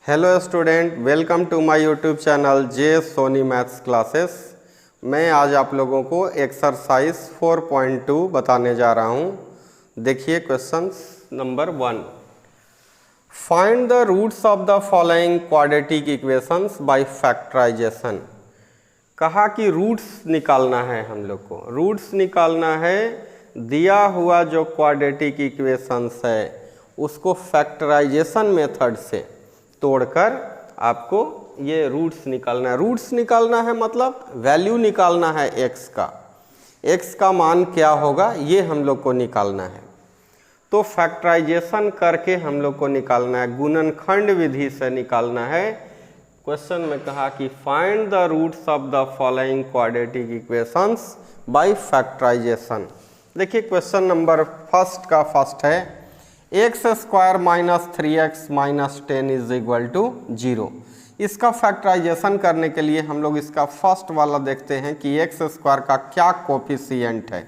Hello student, welcome to my YouTube channel J Soni maths classes. मैं आज आप लोगों को एक्सरसाइज 4.2 बताने जा रहा हूं। देखिए questions number 1। Find the roots of the following quadratic equations by factorisation. कहा कि रूट्स निकालना है, हम लोग को रूट्स निकालना है। दिया हुआ जो क्वाड्रेटिक इक्वेशंस है उसको फैक्टराइजेशन मेथड से तोड़कर आपको ये रूट्स निकालना है। रूट्स निकालना है मतलब वैल्यू निकालना है एक्स का मान क्या होगा ये हम लोग को निकालना है। तो फैक्टराइजेशन करके हम लोग को निकालना है, गुणनखंड विधि से निकालना है। क्वेश्चन में कहा कि find the roots of the following quadratic equations by factorisation. देखिए क्वेश्चन नंबर फर्स्ट का फर्स्ट है X square minus 3x minus 10 is equal to 0। इसका फैक्टराइजेशन करने के लिए हम लोग इसका फर्स्ट वाला देखते हैं कि एक्स स्क्वायर का क्या कोफिशिएंट है।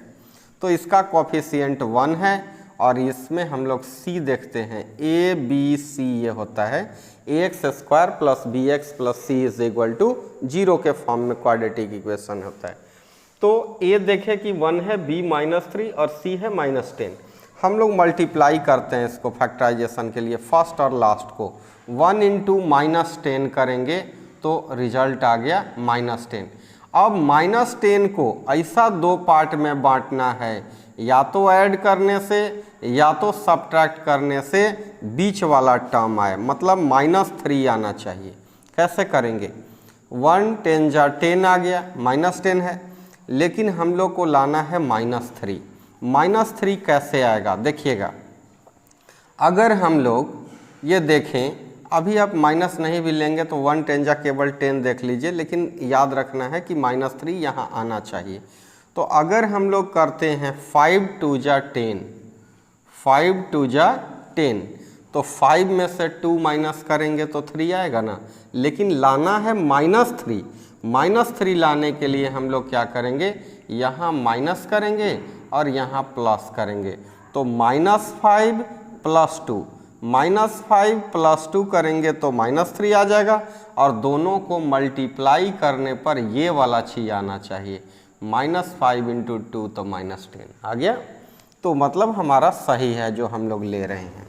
तो इसका कोफिशिएंट 1 है और इसमें हम लोग c देखते हैं, a b c ये होता है। X square plus B X plus C is equal to 0 के फॉर्म में क्वाड्रेटिक इक्वेशन होता है। तो a देखें कि 1 है, b -3 और c है -10। हम लोग मल्टीप्लाई करते हैं इसको फैक्टराइजेशन के लिए, फर्स्ट और लास्ट को 1 इंटू -10 करेंगे तो रिजल्ट आ गया -10। अब -10 को ऐसा दो पार्ट में बांटना है, या तो ऐड करने से या तो सब्ट्रैक्ट करने से बीच वाला टर्म आए, मतलब -3 आना चाहिए। कैसे करेंगे? 1 10 जा 10 आ गया, -10 है, लेकिन हम लोग को लाना है -3। -3 कैसे आएगा देखिएगा। अगर हम लोग ये देखें, अभी आप माइनस नहीं भी लेंगे तो 1 10 जा केवल 10 देख लीजिए, लेकिन याद रखना है कि -3 यहाँ आना चाहिए। तो अगर हम लोग करते हैं 5 2 जा 10, 5 2 जा 10, तो 5 में से 2 माइनस करेंगे तो 3 आएगा ना, लेकिन लाना है -3। -3 लाने के लिए हम लोग क्या करेंगे, यहाँ माइनस करेंगे और यहाँ प्लस करेंगे। तो -5 प्लस 2, -5 प्लस 2 करेंगे तो -3 आ जाएगा, और दोनों को मल्टीप्लाई करने पर ये वाला चीज़ आना चाहिए, -5 इंटू 2 तो -10 आ गया। तो मतलब हमारा सही है जो हम लोग ले रहे हैं,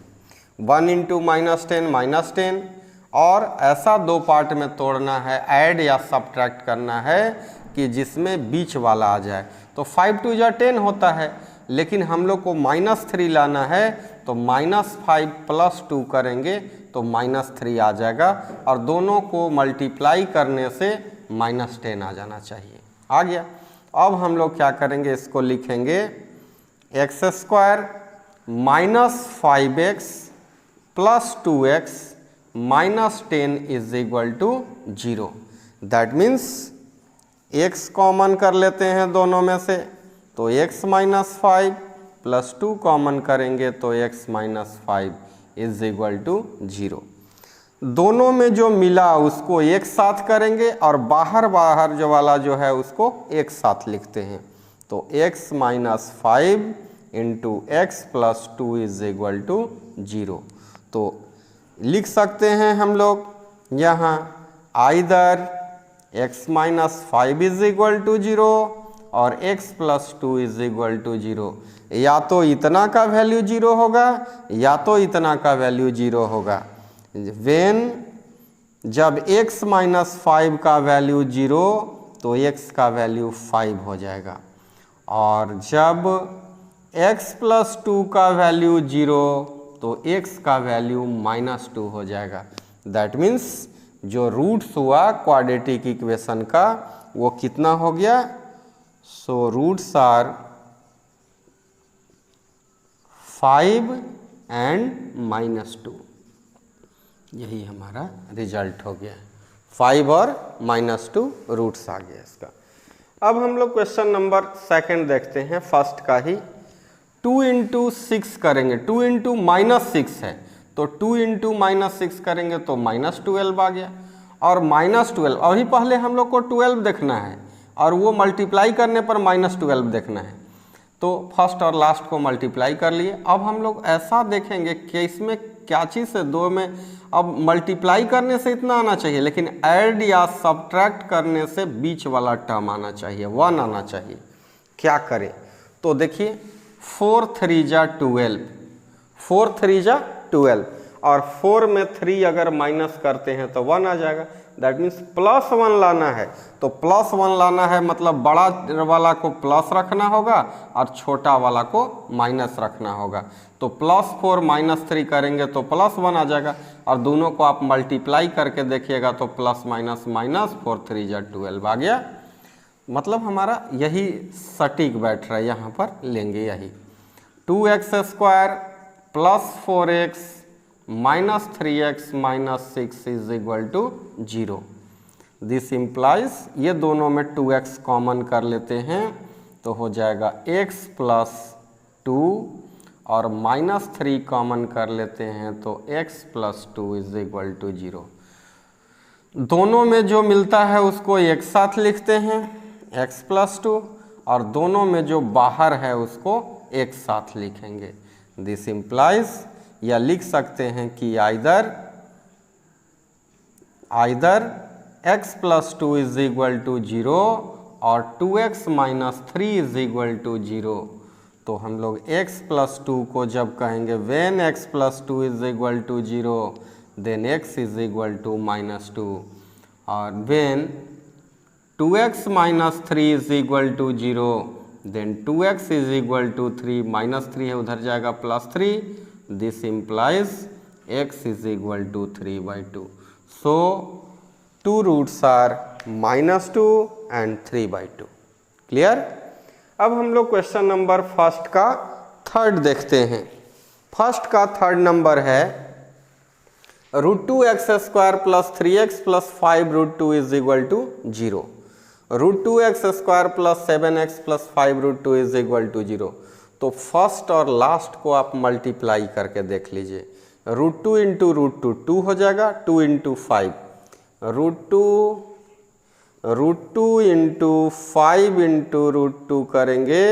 1 इंटू -10 -10। और ऐसा दो पार्ट में तोड़ना है, ऐड या सब्ट्रैक्ट करना है कि जिसमें बीच वाला आ जाए। तो 5 2 जा 10 होता है, लेकिन हम लोग को -3 लाना है, तो -5 प्लस 2 करेंगे तो -3 आ जाएगा, और दोनों को मल्टीप्लाई करने से -10 आ जाना चाहिए। आ गया। अब हम लोग क्या करेंगे, इसको लिखेंगे X square -5x plus 2x -10 is equal to 0। That means x common कर लेते हैं दोनों में से, तो x -5 प्लस 2 कॉमन करेंगे तो x -5 इज इक्वल टू 0। दोनों में जो मिला उसको एक साथ करेंगे और बाहर जो वाला जो है उसको एक साथ लिखते हैं। तो x -5 into x plus 2 is equal to 0। तो लिख सकते हैं हम लोग यहाँ either x -5 is equal to 0 और x plus 2 is equal to 0। या तो इतना का वैल्यू 0 होगा या तो इतना का वैल्यू 0 होगा। वेन जब x -5 का वैल्यू 0 तो x का वैल्यू 5 हो जाएगा, और जब x प्लस 2 का वैल्यू 0 तो x का वैल्यू -2 हो जाएगा। दैट मीन्स जो रूट्स हुआ क्वाड्रेटिक इक्वेशन का वो कितना हो गया, सो रूट्स आर 5 एंड -2। यही हमारा रिजल्ट हो गया, 5 और -2 रूट्स आ गया इसका। अब हम लोग क्वेश्चन नंबर सेकंड देखते हैं, फर्स्ट का ही। 2 इंटू 6 करेंगे, 2 इंटू -6 है, तो 2 इंटू -6 करेंगे तो -12 आ गया, और -12 अभी पहले हम लोग को 12 देखना है और वो मल्टीप्लाई करने पर -12 देखना है। तो फर्स्ट और लास्ट को मल्टीप्लाई कर लिए। अब हम लोग ऐसा देखेंगे कि इसमें क्या चीज़ से, 2 में अब मल्टीप्लाई करने से इतना आना चाहिए, लेकिन ऐड या सब्ट्रैक्ट करने से बीच वाला टर्म आना चाहिए, 1 आना चाहिए। क्या करें, तो देखिए 4 3 जा 12, 4 3 जा 12 और 4 में 3 अगर माइनस करते हैं तो 1 आ जाएगा। दैट मीन्स +1 लाना है, तो +1 लाना है मतलब बड़ा वाला को प्लस रखना होगा और छोटा वाला को माइनस रखना होगा। तो +4 -3 करेंगे तो +1 आ जाएगा और दोनों को आप मल्टीप्लाई करके देखिएगा तो प्लस माइनस माइनस 4 3 जा 12 आ गया। मतलब हमारा यही सटीक बैठ रहा है, यहाँ पर लेंगे यही 2x² + 4x - 3x - 6 is equal to 0। This implies ये दोनों में 2x कॉमन कर लेते हैं तो हो जाएगा x + 2 और -3 कॉमन कर लेते हैं तो x + 2 इज इक्वल टू 0। दोनों में जो मिलता है उसको एक साथ लिखते हैं x + 2 और दोनों में जो बाहर है उसको एक साथ लिखेंगे। दिस इम्प्लाइज या लिख सकते हैं कि either x + 2 is equal to 0 और 2x - 3 इज इक्वल टू 0। तो हम लोग x + 2 को जब कहेंगे when x + 2 is equal to 0 then x is equal to -2 और when 2x - 3 is equal to 0 then 2x is equal to 3, -3 है उधर जाएगा +3। This implies x is equal to 3/2. So 2 roots are -2 and 3/2. Clear? अब हम लोग question number first का third देखते हैं। फर्स्ट का थर्ड नंबर है √2x² + 3x + 5√2 is equal to 0। √2x² + 7x + 5√2 is equal to 0। तो फर्स्ट और लास्ट को आप मल्टीप्लाई करके देख लीजिए। √2 × √2 2 हो जाएगा, 2 × 5 √2 × 5 × √2 करेंगे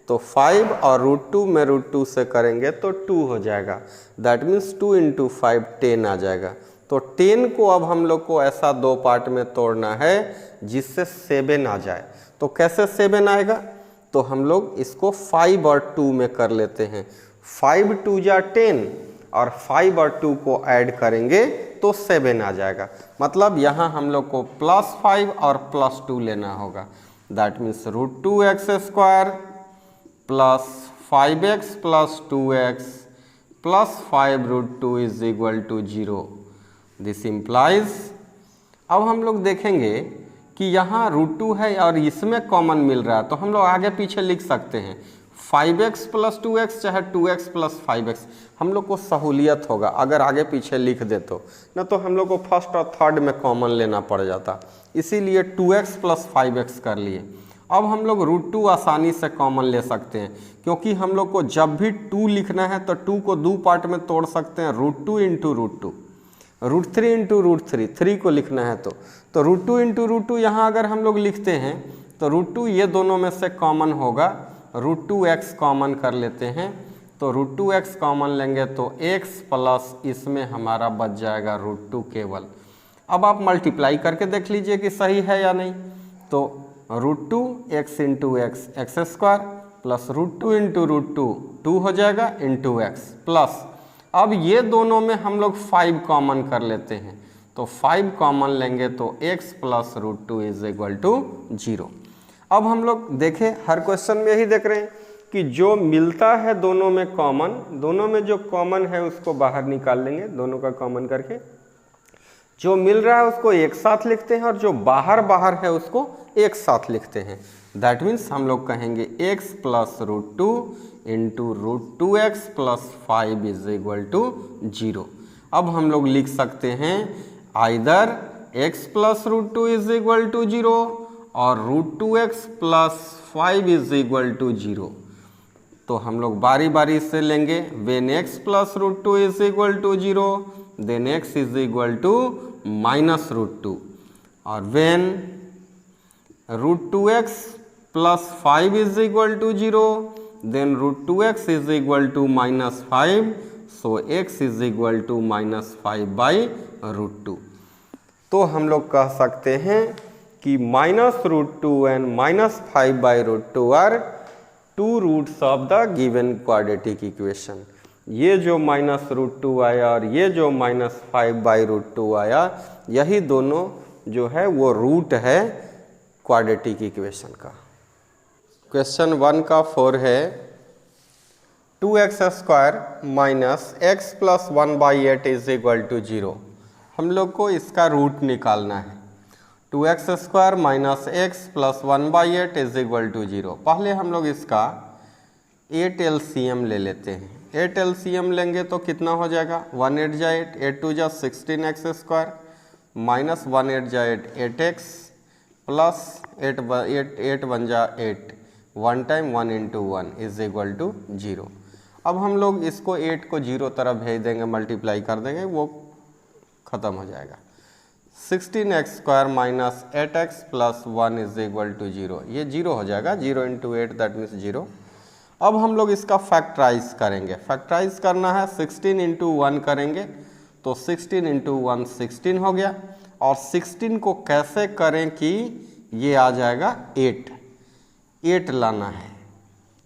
तो 5 और √2 में √2 से करेंगे तो 2 हो जाएगा। दैट मीन्स 2 × 5 10 आ जाएगा। तो 10 को अब हम लोग को ऐसा 2 पार्ट में तोड़ना है जिससे 7 आ जाए। तो कैसे 7 आएगा, तो हम लोग इसको 5 और 2 में कर लेते हैं। 5 2 जा 10 और 5 और 2 को ऐड करेंगे तो 7 आ जाएगा। मतलब यहाँ हम लोग को +5 और +2 लेना होगा। That means √2x² + 5x + 2x + 5√2 is equal to 0। This implies अब हम लोग देखेंगे कि यहाँ √2 है और इसमें कॉमन मिल रहा है तो हम लोग आगे पीछे लिख सकते हैं 5x + 2x चाहे 2x + 5x। हम लोग को सहूलियत होगा अगर आगे पीछे लिख दे तो, न तो हम लोग को फर्स्ट और थर्ड में कॉमन लेना पड़ जाता। इसीलिए 2x + 5x कर लिए। अब हम लोग √2 आसानी से कॉमन ले सकते हैं क्योंकि हम लोग को जब भी 2 लिखना है तो 2 को 2 पार्ट में तोड़ सकते हैं। √2 × √2 √3 × √3 3 को लिखना है तो √2 × √2 यहाँ अगर हम लोग लिखते हैं तो √2 ये दोनों में से कॉमन होगा, √2x कॉमन कर लेते हैं तो √2x कॉमन लेंगे तो x प्लस इसमें हमारा बच जाएगा √2 केवल। अब आप मल्टीप्लाई करके देख लीजिए कि सही है या नहीं। तो √2x × x x² प्लस √2 × √2 2 हो जाएगा इंटू x प्लस अब ये दोनों में हम लोग 5 कॉमन कर लेते हैं तो 5 कॉमन लेंगे तो x + √2 इज इक्वल टू 0। अब हम लोग देखें हर क्वेश्चन में यही देख रहे हैं कि जो मिलता है दोनों में कॉमन, दोनों में जो कॉमन है उसको बाहर निकाल लेंगे दोनों का कॉमन करके। जो मिल रहा है उसको एक साथ लिखते हैं और जो बाहर बाहर है उसको एक साथ लिखते हैं। दैट मीन्स हम लोग कहेंगे x + √2 × √2x + 5 is equal to 0। अब हम लोग लिख सकते हैं either x + √2 is equal to 0 और √2x + 5 इज इक्वल टू 0। तो हम लोग बारी बारी से लेंगे। when x + √2 is equal to 0 then x is equal to -√2 और when √2x + 5 is equal to 0 then √2x is equal to -5। So x is equal to -5/√2। तो हम लोग कह सकते हैं कि -√2 and -5/√2 are two roots of the given quadratic equation. ये जो -√2 आया और ये जो -5/√2 आया, यही दोनों जो है वो रूट है क्वाड्रेटिक इक्वेशन का। क्वेश्चन 1 का 4 है 2x² - x + 1/8 is equal to 0। हम लोग को इसका रूट निकालना है। 2x² - x + 1/8 is equal to 0। पहले हम लोग इसका 8 LCM ले लेते हैं। 8 LCM लेंगे तो कितना हो जाएगा, 1 8 जा 8, 8 2 जा 16x² माइनस 1 8 जा 8, 8x प्लस 8 1 जा 8, 1 time 1 into 1 is equal to 0। अब हम लोग इसको 8 को 0 तरफ भेज देंगे, मल्टीप्लाई कर देंगे, वो ख़त्म हो जाएगा। 16x² minus 8x plus 1 is equal to 0। ये 0 हो जाएगा, 0 इंटू 8 दैट मीन्स 0। अब हम लोग इसका फैक्टराइज करेंगे। फैक्टराइज करना है 16 इंटू 1 करेंगे तो 16 इंटू 1 16 हो गया। और 16 को कैसे करें कि ये आ जाएगा 8 लाना है।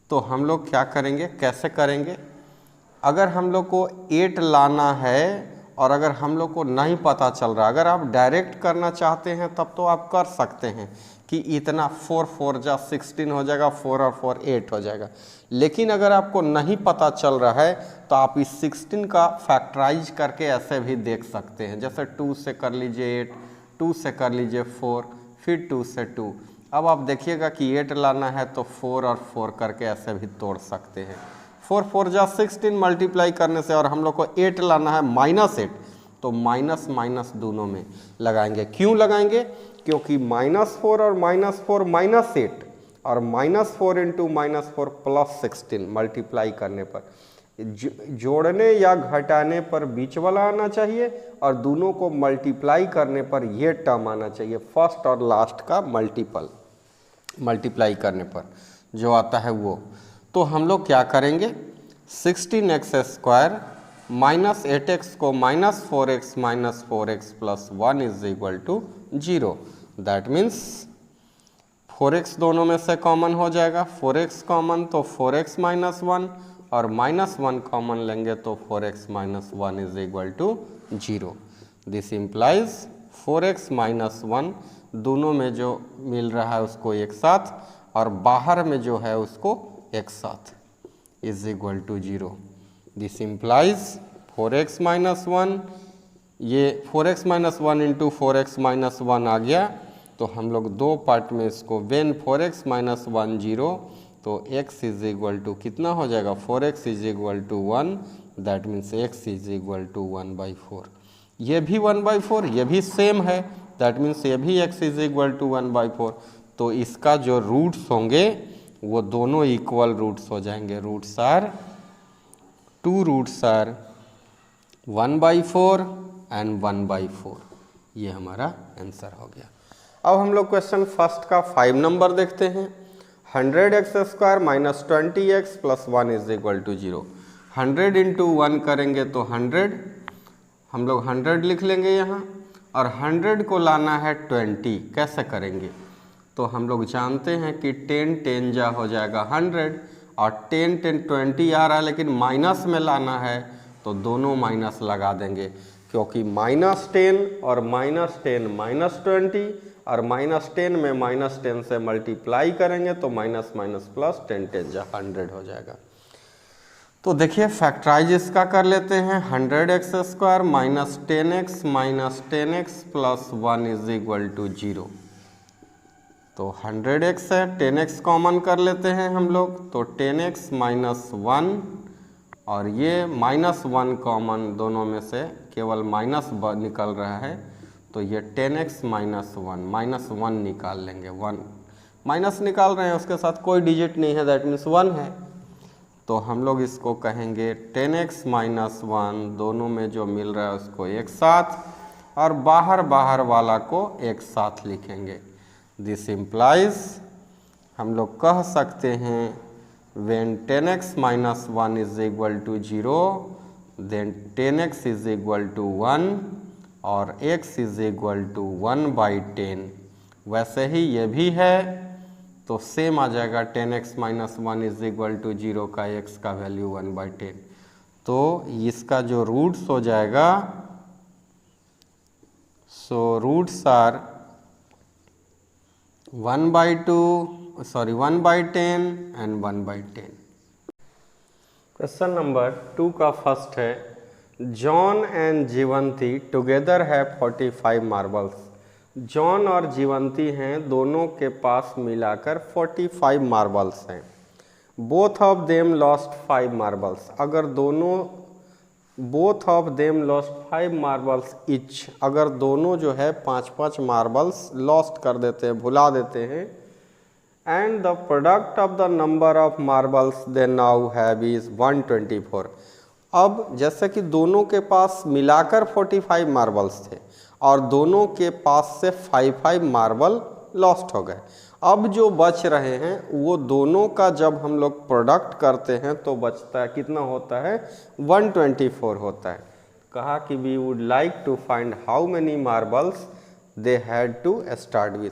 तो हम लोग क्या करेंगे, कैसे करेंगे, अगर हम लोग को 8 लाना है और अगर हम लोग को नहीं पता चल रहा, अगर आप डायरेक्ट करना चाहते हैं तब तो आप कर सकते हैं कि इतना 4 4 जा 16 हो जाएगा, 4 और 4 8 हो जाएगा। लेकिन अगर आपको नहीं पता चल रहा है तो आप इस 16 का फैक्टराइज करके ऐसे भी देख सकते हैं। जैसे 2 से कर लीजिए 8, 2 से कर लीजिए 4, फिर 2 से 2। अब आप देखिएगा कि 8 लाना है तो 4 और 4 करके ऐसे भी तोड़ सकते हैं। 4 4 जा 16 मल्टीप्लाई करने से, और हम लोग को 8 लाना है -8, तो माइनस माइनस दोनों में लगाएंगे। क्यों लगाएंगे, क्योंकि -4 और -4 -8 और -4 इंटू -4 प्लस 16 मल्टीप्लाई करने पर, जोड़ने या घटाने पर बीच वाला आना चाहिए और दोनों को मल्टीप्लाई करने पर ये टर्म आना चाहिए, फर्स्ट और लास्ट का मल्टीप्लाई करने पर जो आता है वो। तो हम लोग क्या करेंगे, 16x² माइनस 8x को -4x plus 1 is equal to 0। That means 4x दोनों में से कॉमन हो जाएगा, 4x कॉमन तो 4x माइनस 1 और -1 कॉमन लेंगे तो 4x minus 1 is equal to 0। This implies 4x minus 1 दोनों में जो मिल रहा है उसको एक साथ और बाहर में जो है उसको एक साथ is equal to 0। This implies 4x minus 1, ये 4x minus 1 into 4x minus 1 आ गया। तो हम लोग दो पार्ट में इसको, वेन 4x माइनस 1 0 तो x इज इक्वल टू कितना हो जाएगा, 4x is equal to 1, that means x is equal to 1/4। ये भी 1/4, ये भी सेम है, दैट मीन्स ये भी x इज इक्वल टू 1/4। तो इसका जो रूट्स होंगे वो दोनों इक्वल रूट्स हो जाएंगे। Two roots are 1/4 and 1/4। ये हमारा आंसर हो गया। अब हम लोग क्वेश्चन फर्स्ट का 5 नंबर देखते हैं। 100x² minus 20x plus 1 is equal to 0। 100 into 1 करेंगे तो 100, हम लोग 100 लिख लेंगे यहाँ, और 100 को लाना है 20। कैसे करेंगे, तो हम लोग जानते हैं कि 10 10 जा हो जाएगा 100 और 10 10 20 आ रहा है, लेकिन माइनस में लाना है तो दोनों माइनस लगा देंगे, क्योंकि -10 और -10 -20 और -10 में -10 से मल्टीप्लाई करेंगे तो माइनस माइनस प्लस 10 10 जा 100 हो जाएगा। तो देखिए फैक्टराइज इसका कर लेते हैं। 100x² minus 10x plus 1 is equal to 0। तो 100x है, 10x कॉमन कर लेते हैं हम लोग, तो 10x माइनस 1 और ये -1 कॉमन, दोनों में से केवल माइनस निकल रहा है, तो ये 10x माइनस 1 निकाल लेंगे। 1 माइनस निकाल रहे हैं, उसके साथ कोई डिजिट नहीं है, दैट मीन्स 1 है। तो हम लोग इसको कहेंगे 10x माइनस 1, दोनों में जो मिल रहा है उसको एक साथ और बाहर वाला को एक साथ लिखेंगे। दिस इम्प्लाइज हम लोग कह सकते हैं when 10x minus 1 is equal to 0 then 10x is equal to 1 और x इज इक्वल टू 1/10। वैसे ही ये भी है तो सेम आ जाएगा 10x minus 1 is equal to 0 का x का वैल्यू 1/10। तो इसका जो रूट्स हो जाएगा, so roots are 1/10 and 1/10। Question number 2 का फर्स्ट है, जॉन एंड जीवंती टुगेदर है 45 मार्बल्स। जॉन और जीवंती हैं, दोनों के पास मिलाकर 45 मार्बल्स हैं। Both of them lost 5 marbles. अगर both of them lost 5 marbles each, अगर दोनों जो है 5-5 मार्बल्स लॉस्ट कर देते हैं, भुला देते हैं, and the product of the number of marbles they now have is 124। अब जैसे कि दोनों के पास मिलाकर 45 मार्बल्स थे और दोनों के पास से 5-5 मार्बल लॉस्ट हो गए। अब जो बच रहे हैं वो दोनों का जब हम लोग प्रोडक्ट करते हैं तो बचता है, कितना होता है, 124 होता है। कहा कि we would like to find how many marbles they had to start with.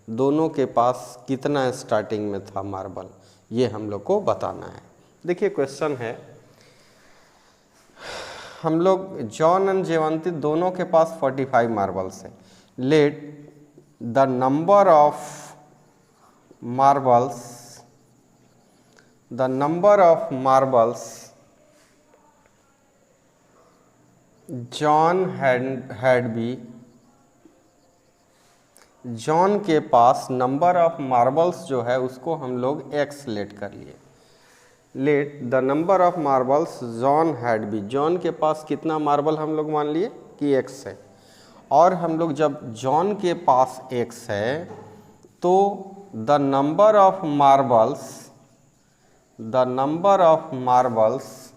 दोनों के पास कितना स्टार्टिंग में था मार्बल, ये हम लोग को बताना है। देखिए क्वेश्चन है, हम लोग जॉन एंड जीवंती दोनों के पास 45 मार्बल्स हैं। Let the number of marbles John had be, John के पास नंबर ऑफ मार्बल्स जो है उसको हम लोग x लेट कर लिए। Let the number of marbles John had be, John के पास कितना मार्बल हम लोग मान लिए कि x है। और हम लोग जब जॉन के पास x है तो the number of marbles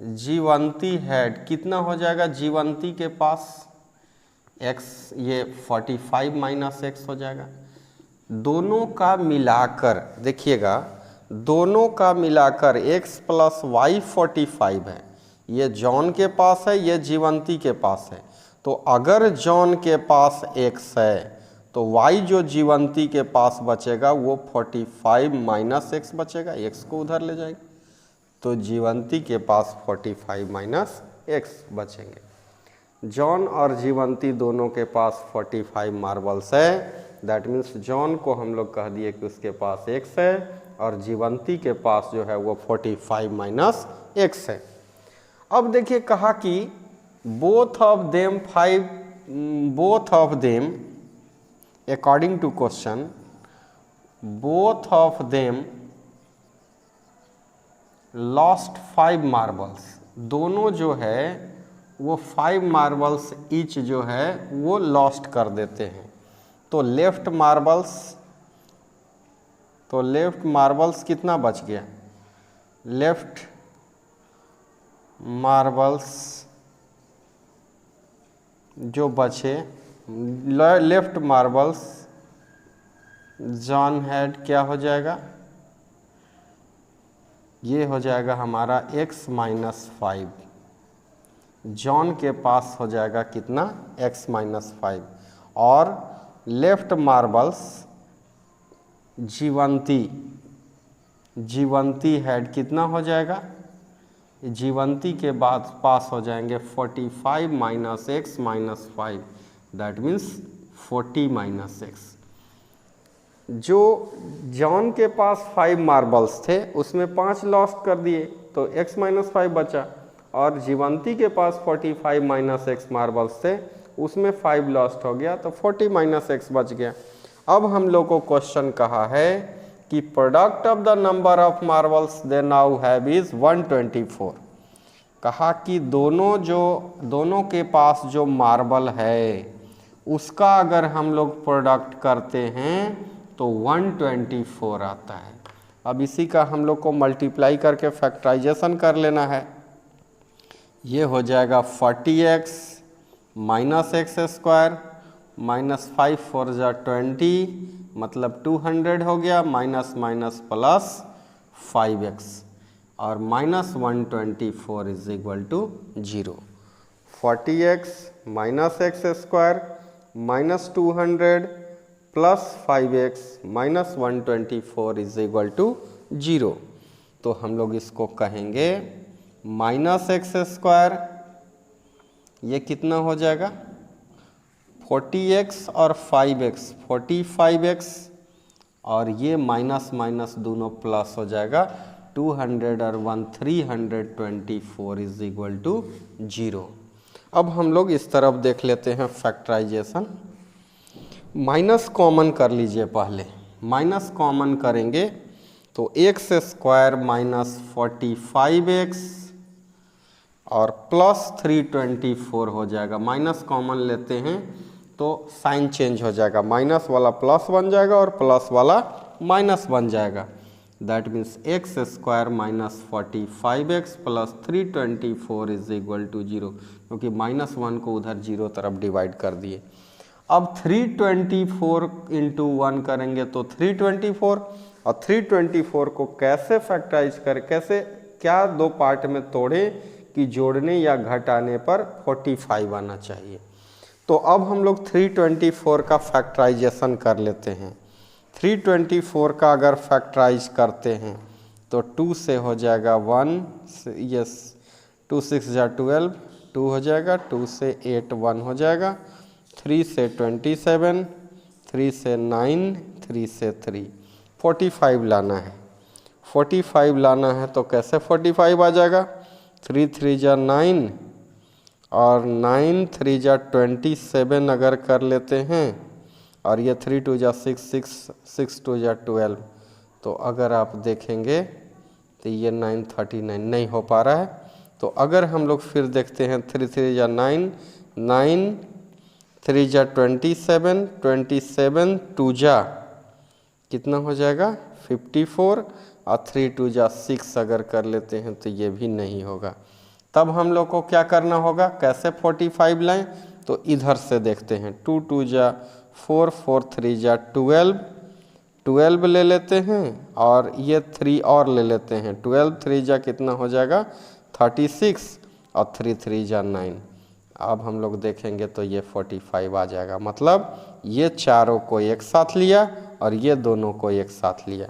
Jivanti had, कितना हो जाएगा जीवंती के पास x, ये 45 माइनस x हो जाएगा। दोनों का मिलाकर देखिएगा, दोनों का मिलाकर x प्लस वाई 45 है। ये जॉन के पास है, ये जीवंती के पास है। तो अगर जॉन के पास x है तो y जो जीवंती के पास बचेगा वो 45 माइनस x बचेगा, x को उधर ले जाएगा तो जीवंती के पास 45 माइनस x बचेंगे। जॉन और जीवंती दोनों के पास 45 मार्बल्स है। दैट मीन्स जॉन को हम लोग कह दिए कि उसके पास x है और जीवंती के पास जो है वो 45 माइनस x है। अब देखिए कहा कि both of them according to question, both of them lost 5 marbles. दोनों जो है वो 5 मार्बल्स ईच जो है वो लॉस्ट कर देते हैं। तो लेफ्ट मार्बल्स कितना बच गया, लेफ्ट मार्बल्स जो बचे, लेफ्ट मार्बल्स जॉन हैड क्या हो जाएगा, ये हो जाएगा हमारा x माइनस 5। जॉन के पास हो जाएगा कितना, x माइनस 5। और लेफ्ट मार्बल्स जीवंती हैड कितना हो जाएगा, जीवंती के बाद पास हो जाएंगे 45 minus x minus 5, that means 40 minus x। जो जॉन के पास 5 मार्बल्स थे उसमें 5 लॉस्ट कर दिए तो x माइनस 5 बचा, और जीवंती के पास 45 माइनस x मार्बल्स थे उसमें 5 लॉस्ट हो गया तो 40 माइनस x बच गया। अब हम लोग को क्वेश्चन कहा है कि product of the number of marbles they now have is 124। कहा कि दोनों के पास जो मार्बल है उसका अगर हम लोग प्रोडक्ट करते हैं तो 124 आता है। अब इसी का हम लोग को मल्टीप्लाई करके फैक्टराइजेशन कर लेना है। ये हो जाएगा 40x minus x square minus 5 4 20 मतलब 200 हो गया, माइनस माइनस प्लस 5x। और -124 is equal to 0। 40x minus x square minus 200 plus 5x minus 124 is equal to 0। तो हम लोग इसको कहेंगे माइनस एक्स स्क्वायर, ये कितना हो जाएगा 40x और 5x 45x, और ये माइनस माइनस दोनों प्लस हो जाएगा 200 और 324 इज इक्वल टू 0। अब हम लोग इस तरफ देख लेते हैं फैक्टराइजेशन। माइनस कॉमन कर लीजिए, पहले माइनस कॉमन करेंगे तो एक्स स्क्वायर माइनस 45x और प्लस 324 हो जाएगा। माइनस कॉमन लेते हैं तो साइन चेंज हो जाएगा, माइनस वाला प्लस बन जाएगा और प्लस वाला माइनस बन जाएगा। That means x square minus 45x plus 324 is equal to 0, क्योंकि -1 को उधर 0 तरफ डिवाइड कर दिए। अब 324 इंटू 1 करेंगे तो 324, और 324 को कैसे फैक्टराइज करें, कैसे क्या दो पार्ट में तोड़े कि जोड़ने या घटाने पर 45 आना चाहिए। तो अब हम लोग 324 का फैक्टराइजेशन कर लेते हैं। 324 का अगर फैक्टराइज करते हैं तो 2 से हो जाएगा 1, यस 2 6 जा 12, 2 हो जाएगा, 2 से 8 1 हो जाएगा, 3 से 27, 3 से 9, 3 से 3, 45 लाना है। 45 लाना है तो कैसे 45 आ जाएगा, 3 3 जा 9 और 9 3 जा 27 अगर कर लेते हैं, और ये 3 2 जा 6 6 2 जा 12, तो अगर आप देखेंगे तो ये 939 नहीं हो पा रहा है। तो अगर हम लोग फिर देखते हैं 3 3 जा 9, 9 3 जा 27, 27 2 जा कितना हो जाएगा 54, और 3 2 जा 6 अगर कर लेते हैं तो ये भी नहीं होगा। तब हम लोग को क्या करना होगा, कैसे 45 लाएं, तो इधर से देखते हैं 2 2 जा 4, 4 3 जा 12, 12 ले लेते हैं और ये 3 और ले लेते हैं, 12 3 जा कितना हो जाएगा 36 और 3 3 जा 9। अब हम लोग देखेंगे तो ये 45 आ जाएगा, मतलब ये चारों को एक साथ लिया और ये दोनों को एक साथ लिया।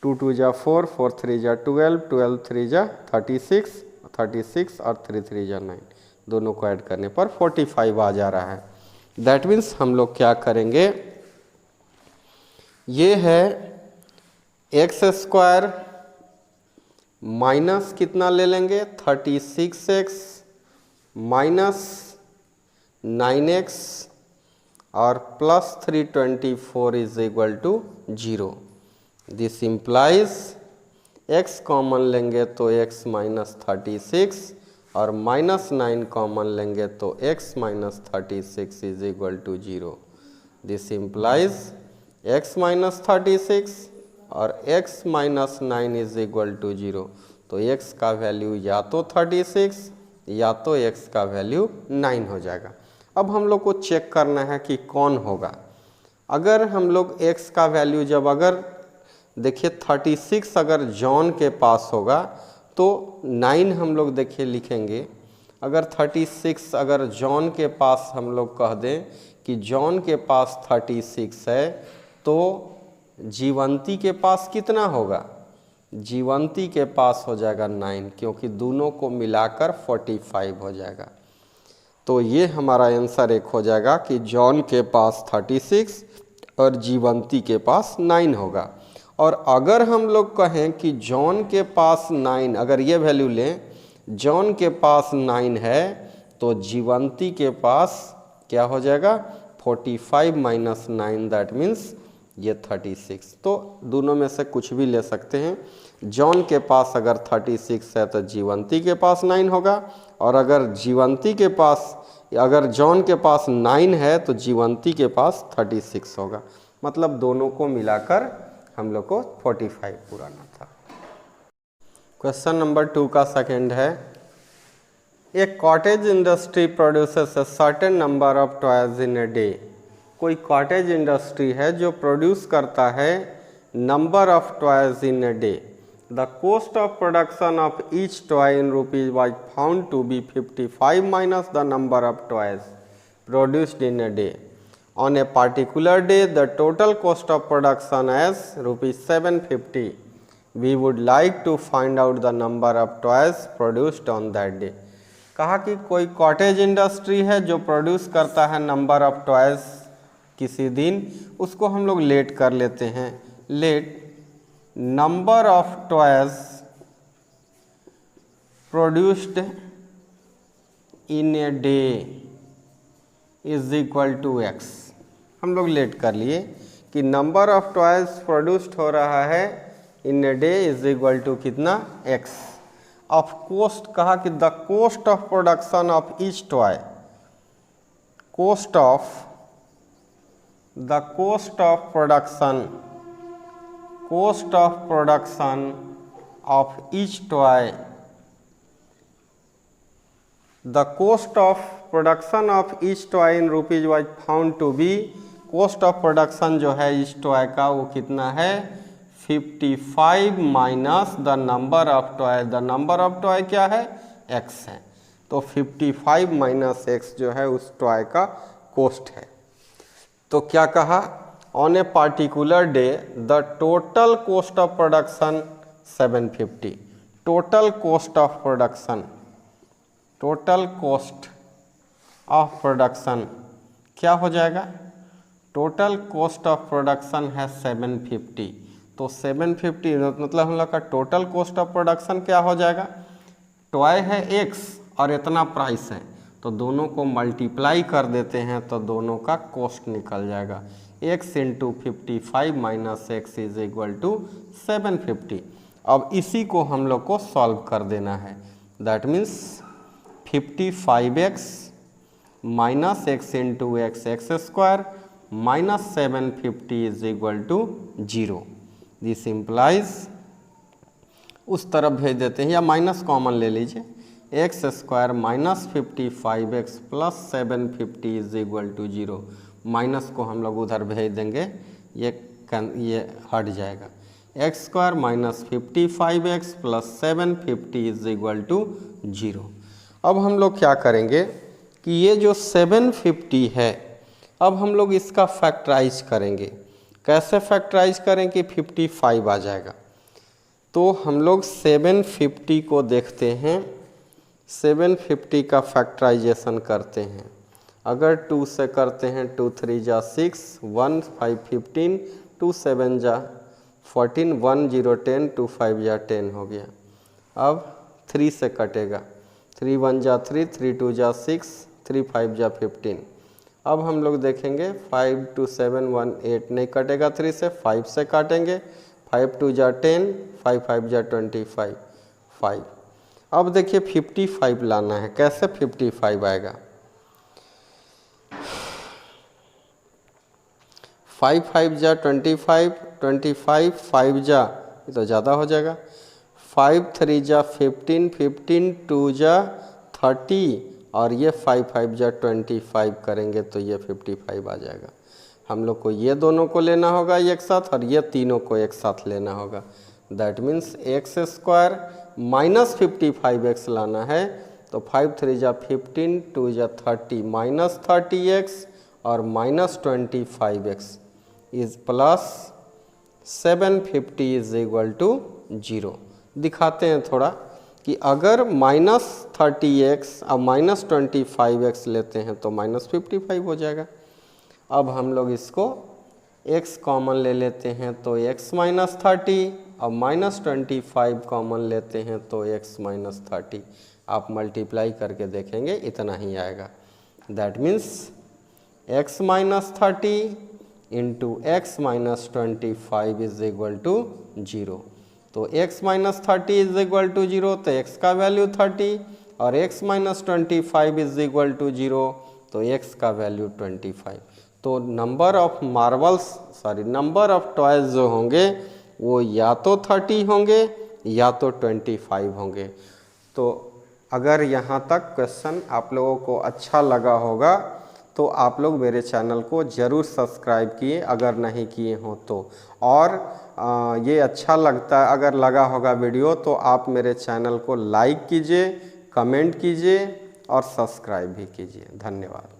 2 2 जा 4, 4 3 जा 12, 12 3 जा 36, 36 और 3 3 जा 9, दोनों को ऐड करने पर 45 आ जा रहा है। दैट मीन्स हम लोग क्या करेंगे, ये है एक्स स्क्वायर माइनस कितना ले लेंगे 36x माइनस 9x और plus 324 is equal to 0। This implies x common लेंगे तो x माइनस 36 और माइनस 9 कॉमन लेंगे तो x minus 36 is equal to 0। This implies x minus 36 और x minus 9 is equal to 0। तो x का वैल्यू या तो 36 या तो x का वैल्यू 9 हो जाएगा। अब हम लोग को चेक करना है कि कौन होगा। अगर हम लोग x का वैल्यू जब अगर देखिए 36 अगर जॉन के पास होगा तो 9 हम लोग देखिए लिखेंगे। अगर 36 अगर जॉन के पास हम लोग कह दें कि जॉन के पास 36 है तो जीवंती के पास कितना होगा, जीवंती के पास हो जाएगा 9, क्योंकि दोनों को मिलाकर 45 हो जाएगा। तो ये हमारा आंसर एक हो जाएगा कि जॉन के पास 36 और जीवंती के पास 9 होगा। और अगर हम लोग कहें कि जॉन के पास 9, अगर ये वैल्यू लें जॉन के पास 9 है तो जीवंती के पास क्या हो जाएगा 45 माइनस 9, दैट मीन्स ये 36। तो दोनों में से कुछ भी ले सकते हैं। जॉन के पास अगर 36 है तो जीवंती के पास 9 होगा, और अगर जीवंती के पास अगर जॉन के पास 9 है तो जीवंती के पास 36 होगा। मतलब दोनों को मिलाकर हम लोग को 45 पुराना था। क्वेश्चन नंबर 2 का सेकंड है, a cottage industry produces a certain number of toys in a day. कोई कॉटेज इंडस्ट्री है जो प्रोड्यूस करता है number of toys in a day, the cost of production of each toy in rupees was found to be 55 minus the number of toys produced in a day. On a particular day, the total cost of production is rupees 750. We would like to find out the number of toys produced on that day. कहा कि कोई cottage industry है जो produce करता है number of toys किसी दिन, उसको हम लोग लेट कर लेते हैं. Let number of toys produced in a day is equal to x. हम लोग लेट कर लिए कि नंबर ऑफ टॉयज प्रोड्यूस्ड हो रहा है in a day is equal to कितना, एक्स. ऑफ कॉस्ट कहा कि the cost of production of each toy, cost of production of each toy, the cost of production of each toy in rupees was found to be, cost of production जो है इस toy का वो कितना है, 55 minus the number of toy. The number of toy क्या है, x है, तो 55 माइनस x जो है उस टॉय का कॉस्ट है. तो क्या कहा, on a particular day the total cost of production 750. Total cost of production, total cost of production क्या हो जाएगा, टोटल कॉस्ट ऑफ प्रोडक्शन है 750. तो 750 मतलब हम लोग का टोटल कॉस्ट ऑफ प्रोडक्शन क्या हो जाएगा, टॉय है x और इतना प्राइस है, तो दोनों को मल्टीप्लाई कर देते हैं तो दोनों का कॉस्ट निकल जाएगा. x into 55 minus x is equal to 750. अब इसी को हम लोग को सॉल्व कर देना है. That means 55x minus x into x x square minus 750 is equal to 0. This implies, उस तरफ भेज देते हैं या माइनस कॉमन ले लीजिए, x square minus 55x plus 750 is equal to 0. Minus को हम लोग उधर भेज देंगे, ये हट जाएगा. X square minus 55x plus 750 is equal to 0. अब हम लोग क्या करेंगे कि ये जो 750 है, अब हम लोग इसका फैक्टराइज करेंगे. कैसे फैक्टराइज करें कि 55 आ जाएगा. तो हम लोग 750 को देखते हैं, 750 का फैक्टराइजेशन करते हैं. अगर 2 से करते हैं, 2 3 जा 6, 1 5 15, 2 7 जा 14, 1 0 10, 2 5 जा 10 हो गया. अब 3 से कटेगा, 3 1 जा 3, 3 2 जा 6, 3 5 जा 15. अब हम लोग देखेंगे 5 2 7 1 8 नहीं कटेगा, 3 से 5 से काटेंगे, 5 2 जा 10, 5 5 जा 25 5. अब देखिए 55 लाना है. कैसे 55 आएगा, 5 5 जा 25, 25 5 जा, ये तो ज़्यादा हो जाएगा, 5 3 जा 15, 15 2 जा 30 और ये 5 5 जा 25 करेंगे तो ये 55 आ जाएगा. हम लोग को ये दोनों को लेना होगा एक साथ और ये तीनों को एक साथ लेना होगा. That means x square minus 55x लाना है, तो 5 3 जा 15, 2 जा 30 माइनस 30x और minus 25x is plus 750 is equal to 0. दिखाते हैं थोड़ा कि अगर माइनस 30x और माइनस 25x लेते हैं तो माइनस 55 हो जाएगा. अब हम लोग इसको x कॉमन ले लेते हैं तो x माइनस 30 और माइनस 25 कॉमन लेते हैं तो x माइनस 30. आप मल्टीप्लाई करके देखेंगे इतना ही आएगा. That means x minus 30 into x minus 25 is equal to 0. तो x minus 30 is equal to 0, तो x का वैल्यू 30 और x minus 25 is equal to 0, तो x का वैल्यू 25. तो number of number of toys जो होंगे वो या तो 30 होंगे या तो 25 होंगे. तो अगर यहाँ तक क्वेश्चन आप लोगों को अच्छा लगा होगा तो आप लोग मेरे चैनल को ज़रूर सब्सक्राइब किए अगर नहीं किए हों तो। और ये अच्छा लगता है, अगर लगा होगा वीडियो तो आप मेरे चैनल को लाइक कीजिए, कमेंट कीजिए और सब्सक्राइब भी कीजिए। धन्यवाद।